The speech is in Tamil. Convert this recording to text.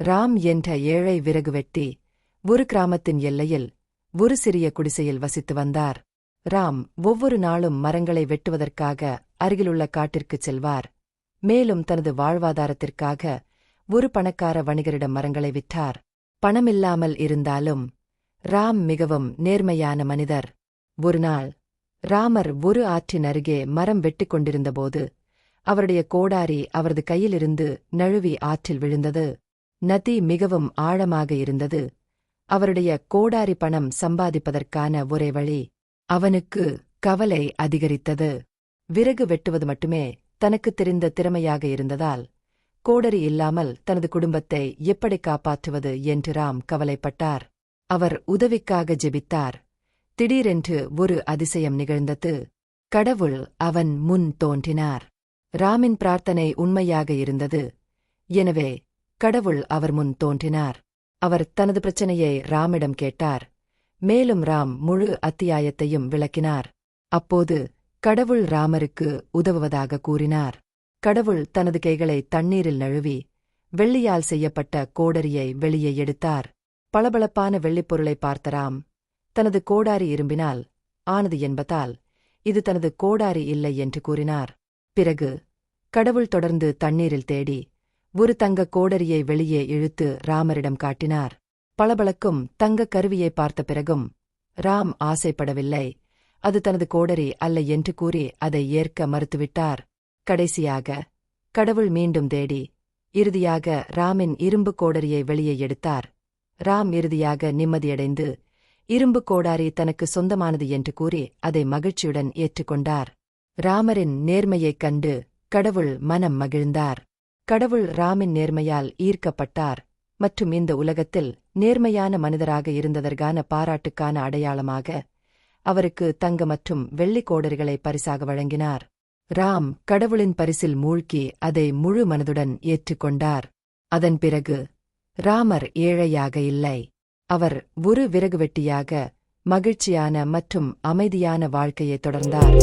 ராம் என்ற ஏழை விறகு வெட்டி ஒரு கிராமத்தின் எல்லையில் ஒரு சிறிய குடிசையில் வசித்து வந்தார். ராம் ஒவ்வொரு நாளும் மரங்களை வெட்டுவதற்காக அருகிலுள்ள காட்டிற்குச் செல்வார். மேலும் தனது வாழ்வாதாரத்திற்காக ஒரு பணக்கார வணிகரிடம் மரங்களை விற்றார். பணமில்லாமல் இருந்தாலும் ராம் மிகவும் நேர்மையான மனிதர். ஒருநாள் ராமர் ஒரு ஆற்றின் அருகே மரம் வெட்டிக் கொண்டிருந்தபோது அவருடைய கோடாரி அவரது கையிலிருந்து நழுவி ஆற்றில் விழுந்தது. நதி மிகவும் ஆழமாக இருந்தது. அவருடைய கோடாரி பணம் சம்பாதிப்பதற்கான ஒரே வழி. அவனுக்கு கவலை அதிகரித்தது. விறகு வெட்டுவது மட்டுமே தனக்குத் தெரிந்த திறமையாக இருந்ததால் கோடரி இல்லாமல் தனது குடும்பத்தை எப்படி காப்பாற்றுவது என்று ராம் கவலைப்பட்டார். அவர் உதவிக்காக ஜெபித்தார். திடீரென்று ஒரு அதிசயம் நிகழ்ந்தது. கடவுள் அவன் முன் தோன்றினார். ராமின் பிரார்த்தனை உண்மையாக இருந்தது. எனவே கடவுள் அவர் முன் தோன்றினார். அவர் தனது பிரச்சனையை ராமிடம் கேட்டார். மேலும் ராம் முழு அத்தியாயத்தையும் விளக்கினார். அப்போது கடவுள் ராமருக்கு உதவுவதாக கூறினார். கடவுள் தனது கைகளை தண்ணீரில் நழுவி வெள்ளியால் செய்யப்பட்ட கோடரியை வெளியே எடுத்தார். பளபளப்பான வெள்ளிப்பொருளை பார்த்த ராம் தனது கோடாரி இரும்பினால் ஆனது என்பதால் இது தனது கோடாரி இல்லை என்று கூறினார். பிறகு கடவுள் தொடர்ந்து தண்ணீரில் தேடி ஒரு தங்கக் கோடரியை வெளியே இழுத்து ராமரிடம் காட்டினார். பளபளக்கும் தங்கக் கருவியை பார்த்த பிறகும் ராம் ஆசைப்படவில்லை. அது தனது கோடரி அல்ல என்று கூறி அதை ஏற்க மறுத்துவிட்டார். கடைசியாக கடவுள் மீண்டும் தேடி இறுதியாக ராமின் இரும்பு கோடரியை வெளியே எடுத்தார். ராம் இறுதியாக நிம்மதியடைந்து இரும்பு கோடாரி தனக்கு சொந்தமானது என்று கூறி அதை மகிழ்ச்சியுடன் ஏற்றுக்கொண்டார். ராமரின் நேர்மையைக் கண்டு கடவுள் மனம் மகிழ்ந்தார். கடவுள் ராமின் நேர்மையால் ஈர்க்கப்பட்டார் மற்றும் இந்த உலகத்தில் நேர்மையான மனிதராக இருந்ததற்கான பாராட்டுக்கான அடையாளமாக அவருக்கு தங்க மற்றும் வெள்ளி கோடரிகளை பரிசாக வழங்கினார். ராம் கடவுளின் பரிசில் மூழ்கி அதை முழு மனதுடன் ஏற்றுக்கொண்டார். அதன் பிறகு ராமர் ஏழையாக இல்லை. அவர் ஒரு விறகு வெட்டியாக மகிழ்ச்சியான மற்றும் அமைதியான வாழ்க்கையை தொடர்ந்தார்.